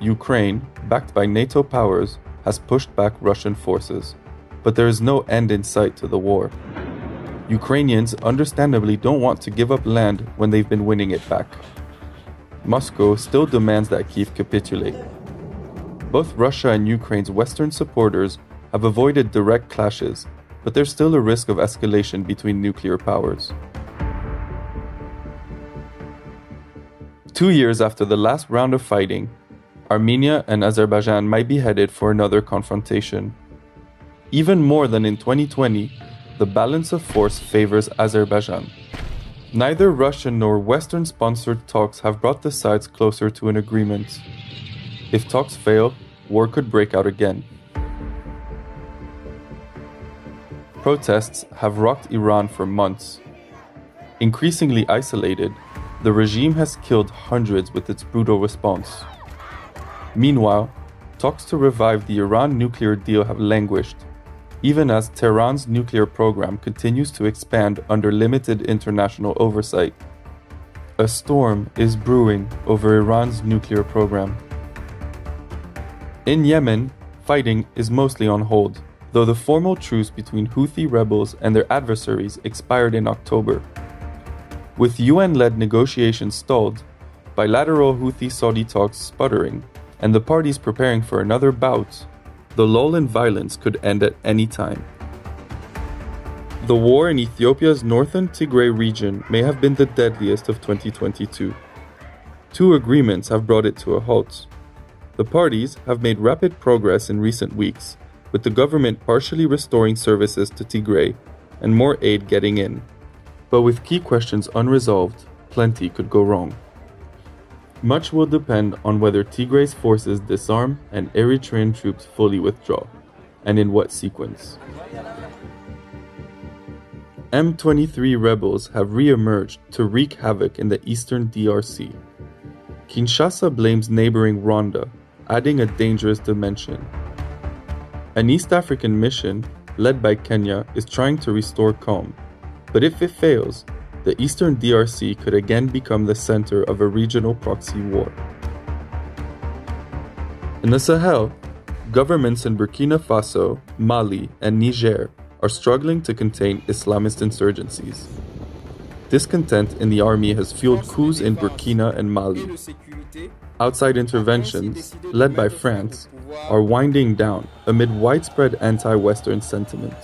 Ukraine, backed by NATO powers, has pushed back Russian forces, but there is no end in sight to the war. Ukrainians understandably don't want to give up land when they've been winning it back. Moscow still demands that Kyiv capitulate. Both Russia and Ukraine's Western supporters have avoided direct clashes, but there's still a risk of escalation between nuclear powers. 2 years after the last round of fighting, Armenia and Azerbaijan might be headed for another confrontation. Even more than in 2020, the balance of force favors Azerbaijan. Neither Russian nor Western-sponsored talks have brought the sides closer to an agreement. If talks fail, war could break out again. Protests have rocked Iran for months. Increasingly isolated, the regime has killed hundreds with its brutal response. Meanwhile, talks to revive the Iran nuclear deal have languished, even as Tehran's nuclear program continues to expand under limited international oversight. A storm is brewing over Iran's nuclear program. In Yemen, fighting is mostly on hold, though the formal truce between Houthi rebels and their adversaries expired in October. With UN-led negotiations stalled, bilateral Houthi-Saudi talks sputtering, and the parties preparing for another bout, the lull in violence could end at any time. The war in Ethiopia's northern Tigray region may have been the deadliest of 2022. 2 agreements have brought it to a halt. The parties have made rapid progress in recent weeks, with the government partially restoring services to Tigray and more aid getting in. But with key questions unresolved, plenty could go wrong. Much will depend on whether Tigray's forces disarm and Eritrean troops fully withdraw, and in what sequence. M23 rebels have re-emerged to wreak havoc in the eastern DRC. Kinshasa blames neighboring Rwanda, adding a dangerous dimension. An East African mission, led by Kenya, is trying to restore calm, but if it fails, the eastern DRC could again become the center of a regional proxy war. In the Sahel, governments in Burkina Faso, Mali, and Niger are struggling to contain Islamist insurgencies. Discontent in the army has fueled coups in Burkina and Mali. Outside interventions, led by France, are winding down amid widespread anti-Western sentiment.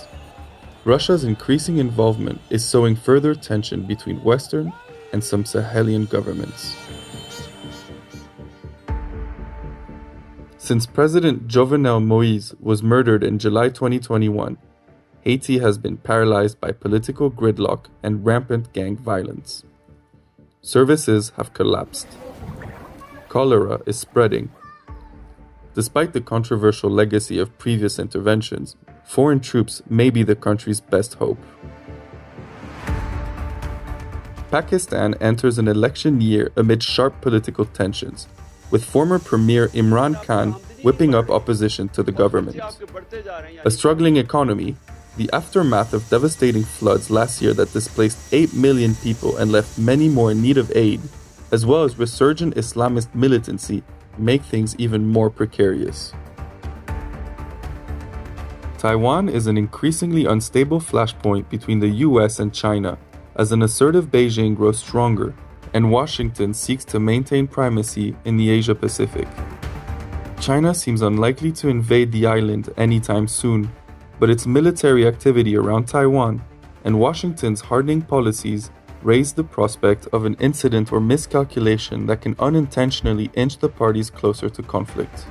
Russia's increasing involvement is sowing further tension between Western and some Sahelian governments. Since President Jovenel Moïse was murdered in July 2021, Haiti has been paralyzed by political gridlock and rampant gang violence. Services have collapsed. Cholera is spreading. Despite the controversial legacy of previous interventions, foreign troops may be the country's best hope. Pakistan enters an election year amid sharp political tensions, with former Premier Imran Khan whipping up opposition to the government. A struggling economy, the aftermath of devastating floods last year that displaced 8 million people and left many more in need of aid, as well as resurgent Islamist militancy, make things even more precarious. Taiwan is an increasingly unstable flashpoint between the US and China, as an assertive Beijing grows stronger and Washington seeks to maintain primacy in the Asia-Pacific. China seems unlikely to invade the island anytime soon, but its military activity around Taiwan and Washington's hardening policies raise the prospect of an incident or miscalculation that can unintentionally inch the parties closer to conflict.